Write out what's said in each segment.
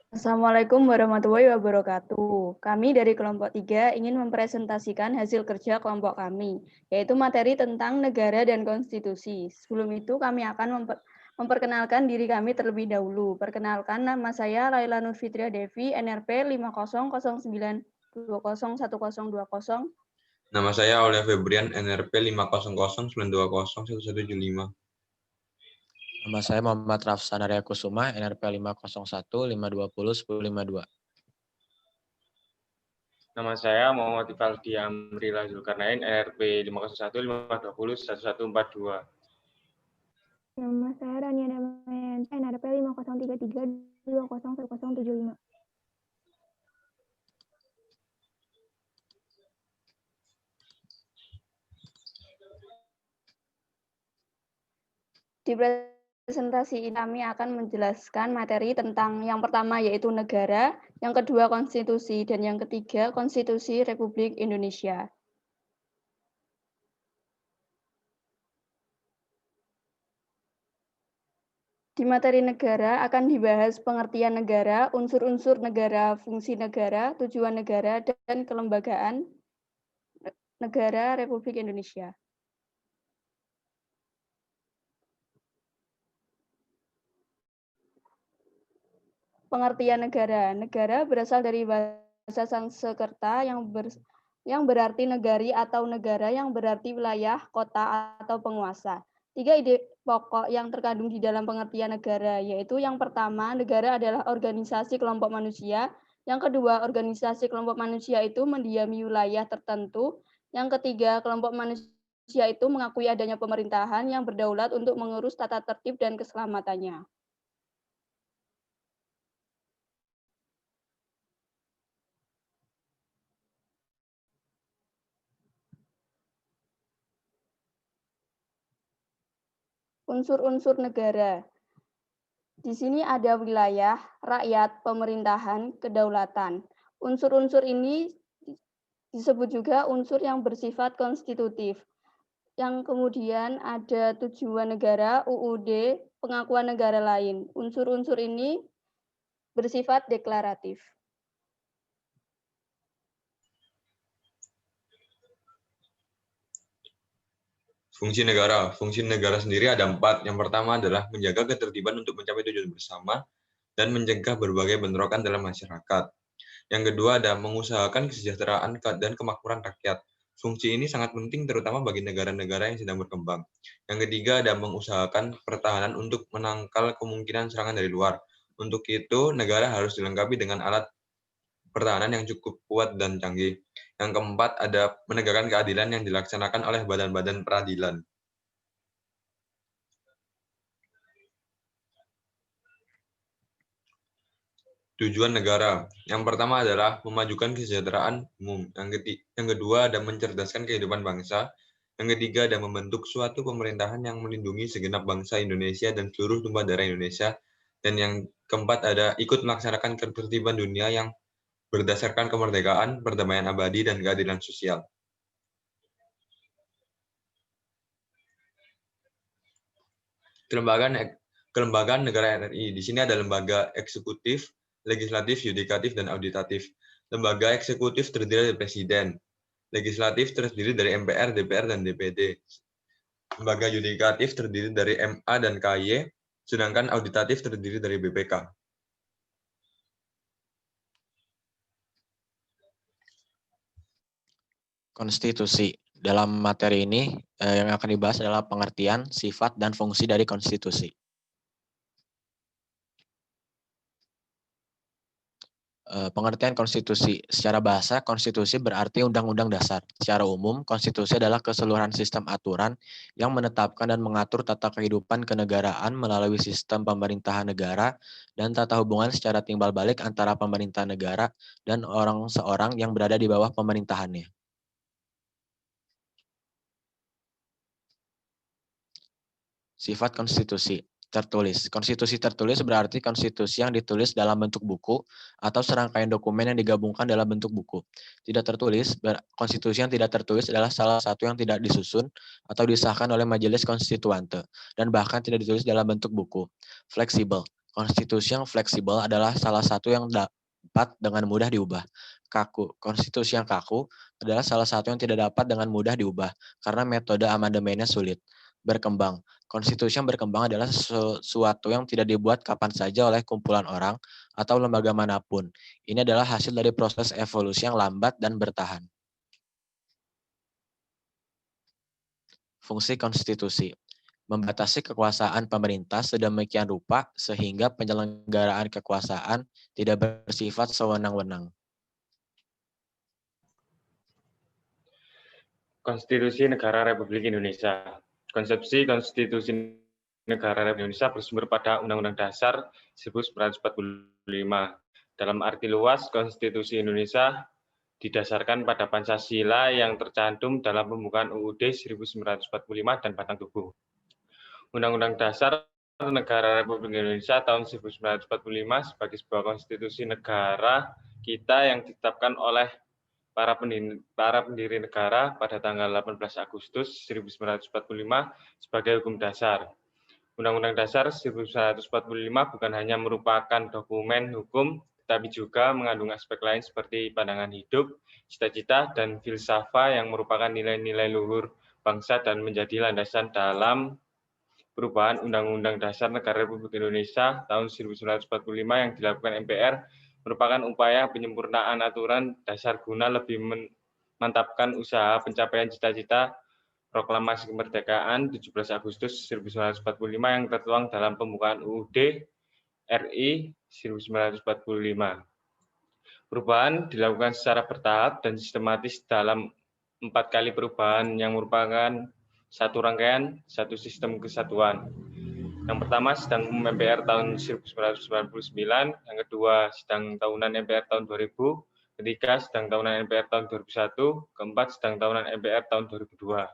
Assalamualaikum warahmatullahi wabarakatuh. Kami dari kelompok 3 ingin mempresentasikan hasil kerja kelompok kami, yaitu materi tentang negara dan konstitusi. Sebelum itu kami akan memperkenalkan diri kami terlebih dahulu. Perkenalkan, nama saya Laila Nurfitria Devi, NRP 500920101020. Nama saya Aulia Febrian, NRP 50092011175. Nama saya Muhammad Rafsan Arya Kusuma, NRP 50152101052. Nama saya Muhammad Ifaldi Amrila Zulkarnain, NRP 50152011142. Nama saya Rania Damayanti, NRP 503320101075. Di presentasi ini kami akan menjelaskan materi tentang yang pertama yaitu negara, yang kedua konstitusi, dan yang ketiga konstitusi Republik Indonesia. Di materi negara akan dibahas pengertian negara, unsur-unsur negara, fungsi negara, tujuan negara, dan kelembagaan negara Republik Indonesia. Pengertian negara. Negara berasal dari bahasa Sanskerta yang berarti negari atau negara, yang berarti wilayah, kota, atau penguasa. 3 ide pokok yang terkandung di dalam pengertian negara, yaitu yang pertama, negara adalah organisasi kelompok manusia. Yang kedua, organisasi kelompok manusia itu mendiami wilayah tertentu. Yang ketiga, kelompok manusia itu mengakui adanya pemerintahan yang berdaulat untuk mengurus tata tertib dan keselamatannya. Unsur-unsur negara. Di sini ada wilayah, rakyat, pemerintahan, kedaulatan. Unsur-unsur ini disebut juga unsur yang bersifat konstitutif. Yang kemudian ada tujuan negara, UUD, pengakuan negara lain. Unsur-unsur ini bersifat deklaratif. Fungsi negara. Fungsi negara sendiri ada 4. Yang pertama adalah menjaga ketertiban untuk mencapai tujuan bersama dan mencegah berbagai bentrokan dalam masyarakat. Yang kedua ada mengusahakan kesejahteraan dan kemakmuran rakyat. Fungsi ini sangat penting terutama bagi negara-negara yang sedang berkembang. Yang ketiga ada mengusahakan pertahanan untuk menangkal kemungkinan serangan dari luar. Untuk itu, negara harus dilengkapi dengan alat pertahanan yang cukup kuat dan canggih. Yang keempat ada menegakkan keadilan yang dilaksanakan oleh badan-badan peradilan. Tujuan negara. Yang pertama adalah memajukan kesejahteraan umum. Yang kedua ada mencerdaskan kehidupan bangsa. Yang ketiga ada membentuk suatu pemerintahan yang melindungi segenap bangsa Indonesia dan seluruh tumpah darah Indonesia. Dan yang keempat ada ikut melaksanakan ketertiban dunia yang berdasarkan kemerdekaan, perdamaian abadi, dan keadilan sosial. Kelembagaan negara RI. Di sini ada lembaga eksekutif, legislatif, yudikatif, dan auditatif. Lembaga eksekutif terdiri dari presiden. Legislatif terdiri dari MPR, DPR, dan DPD. Lembaga yudikatif terdiri dari MA dan KY, sedangkan auditatif terdiri dari BPK. Konstitusi. Dalam materi ini yang akan dibahas adalah pengertian, sifat, dan fungsi dari konstitusi. Pengertian konstitusi. Secara bahasa, konstitusi berarti undang-undang dasar. Secara umum, konstitusi adalah keseluruhan sistem aturan yang menetapkan dan mengatur tata kehidupan kenegaraan melalui sistem pemerintahan negara dan tata hubungan secara timbal balik antara pemerintah negara dan orang seorang yang berada di bawah pemerintahannya. Sifat konstitusi. Tertulis. Konstitusi tertulis berarti konstitusi yang ditulis dalam bentuk buku atau serangkaian dokumen yang digabungkan dalam bentuk buku. Tidak tertulis, konstitusi yang tidak tertulis adalah salah satu yang tidak disusun atau disahkan oleh majelis konstituante dan bahkan tidak ditulis dalam bentuk buku. Fleksibel. Konstitusi yang fleksibel adalah salah satu yang dapat dengan mudah diubah. Kaku. Konstitusi yang kaku adalah salah satu yang tidak dapat dengan mudah diubah karena metode amandemennya sulit. Berkembang. Konstitusi yang berkembang adalah sesuatu yang tidak dibuat kapan saja oleh kumpulan orang atau lembaga manapun. Ini adalah hasil dari proses evolusi yang lambat dan bertahan. Fungsi konstitusi. Membatasi kekuasaan pemerintah sedemikian rupa sehingga penyelenggaraan kekuasaan tidak bersifat sewenang-wenang. Konstitusi Negara Republik Indonesia. Konsepsi Konstitusi Negara Republik Indonesia bersumber pada Undang-Undang Dasar 1945. Dalam arti luas, Konstitusi Indonesia didasarkan pada Pancasila yang tercantum dalam pembukaan UUD 1945 dan batang tubuh. Undang-Undang Dasar Negara Republik Indonesia tahun 1945 sebagai sebuah konstitusi negara kita yang ditetapkan oleh para pendiri negara pada tanggal 18 Agustus 1945 sebagai hukum dasar. Undang-Undang Dasar 1945 bukan hanya merupakan dokumen hukum, tetapi juga mengandung aspek lain seperti pandangan hidup, cita-cita, dan filsafat yang merupakan nilai-nilai luhur bangsa dan menjadi landasan dalam perubahan Undang-Undang Dasar Negara Republik Indonesia tahun 1945 yang dilakukan MPR merupakan upaya penyempurnaan aturan dasar guna lebih memantapkan usaha pencapaian cita-cita Proklamasi Kemerdekaan 17 Agustus 1945 yang tertuang dalam pembukaan UUD RI 1945. Perubahan dilakukan secara bertahap dan sistematis dalam 4 kali perubahan yang merupakan satu rangkaian, satu sistem kesatuan. Yang pertama, Sidang Umum MPR tahun 1999, yang kedua, Sidang Tahunan MPR tahun 2000, ketiga, Sidang Tahunan MPR tahun 2001, keempat, Sidang Tahunan MPR tahun 2002.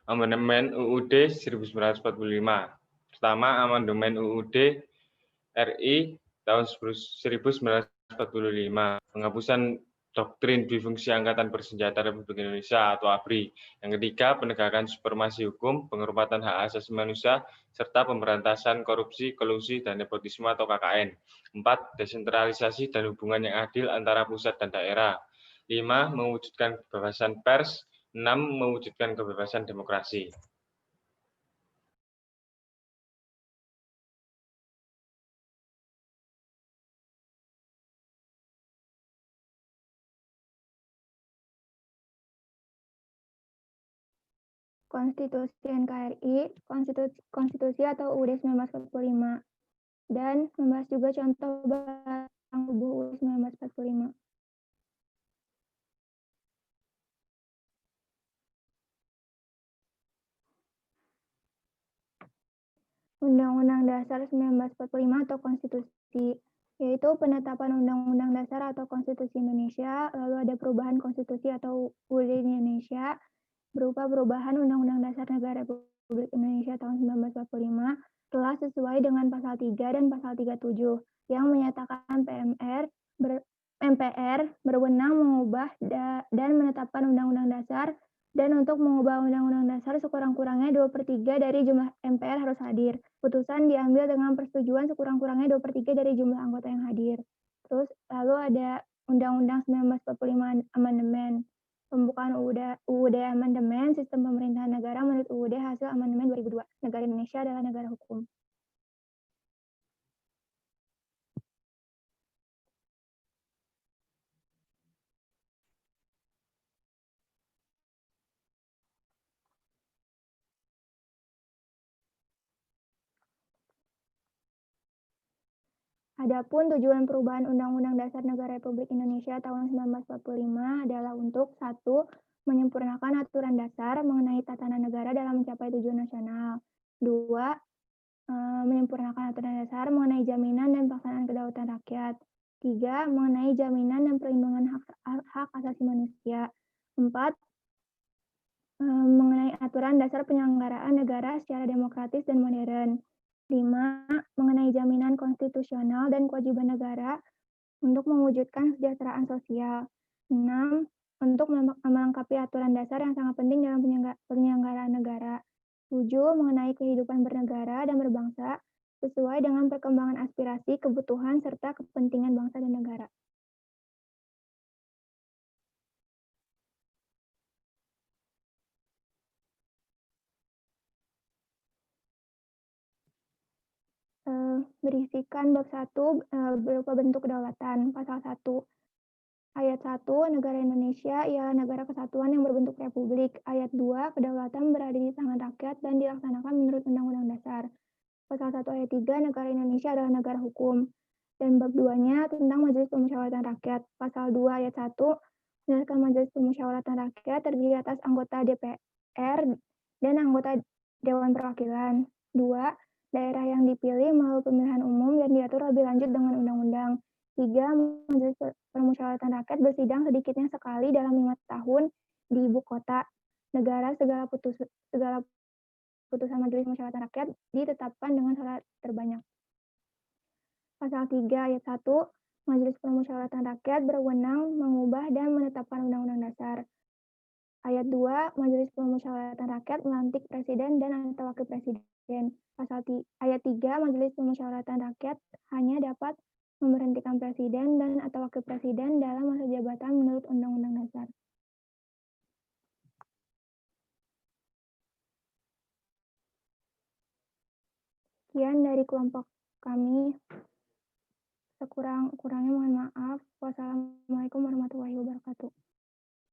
Amandemen UUD 1945. Pertama, Amandemen UUD RI tahun 1945, penghapusan Doktrin Dwifungsi Angkatan Bersenjata Republik Indonesia atau ABRI. Yang ketiga, penegakan supremasi hukum, penghormatan hak asasi manusia, serta pemberantasan korupsi, kolusi, dan nepotisme atau KKN. 4. Desentralisasi dan hubungan yang adil antara pusat dan daerah. 5. Mewujudkan kebebasan pers. 6. Mewujudkan kebebasan demokrasi. Konstitusi NKRI, konstitusi atau UUD 1945, dan membahas juga contoh batang tubuh UUD 1945. Undang-Undang Dasar 1945 atau Konstitusi, yaitu penetapan Undang-Undang Dasar atau Konstitusi Indonesia, lalu ada perubahan Konstitusi atau UUD Indonesia, berupa perubahan Undang-Undang Dasar Negara Republik Indonesia tahun 1945 telah sesuai dengan pasal 3 dan pasal 37 yang menyatakan MPR berwenang mengubah dan menetapkan Undang-Undang Dasar, dan untuk mengubah Undang-Undang Dasar sekurang-kurangnya 2/3 dari jumlah MPR harus hadir. Putusan diambil dengan persetujuan sekurang-kurangnya 2/3 dari jumlah anggota yang hadir. Terus lalu ada Undang-Undang 1945 Amandemen. Pembukaan UUD Amandemen Sistem Pemerintahan Negara menurut UUD hasil Amandemen 2002. Negara Indonesia adalah negara hukum. Adapun tujuan perubahan Undang-Undang Dasar Negara Republik Indonesia tahun 1945 adalah untuk 1. Menyempurnakan aturan dasar mengenai tatanan negara dalam mencapai tujuan nasional. 2. Menyempurnakan aturan dasar mengenai jaminan dan pelaksanaan kedaulatan rakyat. 3. Mengenai jaminan dan perlindungan hak asasi manusia. 4. Mengenai aturan dasar penyelenggaraan negara secara demokratis dan modern. 5. Mengenai jaminan konstitusional dan kewajiban negara untuk mewujudkan kesejahteraan sosial. 6. Untuk melengkapi aturan dasar yang sangat penting dalam penyelenggaraan negara. 7. Mengenai kehidupan bernegara dan berbangsa sesuai dengan perkembangan aspirasi, kebutuhan, serta kepentingan bangsa dan negara. Berisikan bab 1 berupa bentuk kedaulatan. Pasal 1. Ayat 1, negara Indonesia ialah negara kesatuan yang berbentuk republik. Ayat 2, kedaulatan berada di tangan rakyat dan dilaksanakan menurut Undang-Undang Dasar. Pasal 1 ayat 3, negara Indonesia adalah negara hukum. Dan bab 2-nya tentang Majelis Pemusyawaratan Rakyat. Pasal 2 ayat 1, menjelaskan Majelis Pemusyawaratan Rakyat terdiri atas anggota DPR dan anggota Dewan Perwakilan. 2, daerah yang dipilih melalui pemilihan umum dan diatur lebih lanjut dengan undang-undang. 3, Majelis Permusyawaratan Rakyat bersidang sedikitnya sekali dalam 5 tahun di ibu kota negara. Segala putusan Majelis Pemusyawaratan Rakyat ditetapkan dengan suara terbanyak. Pasal 3 ayat 1, Majelis Permusyawaratan Rakyat berwenang mengubah dan menetapkan Undang-Undang Dasar. Ayat 2, Majelis Permusyawaratan Rakyat melantik presiden dan atau wakil presiden. Ayat 3, Majelis Permusyawaratan Rakyat hanya dapat memberhentikan presiden dan atau wakil presiden dalam masa jabatan menurut Undang-Undang Dasar. Sekian dari kelompok kami. Sekurang-kurangnya mohon maaf. Wassalamualaikum warahmatullahi wabarakatuh.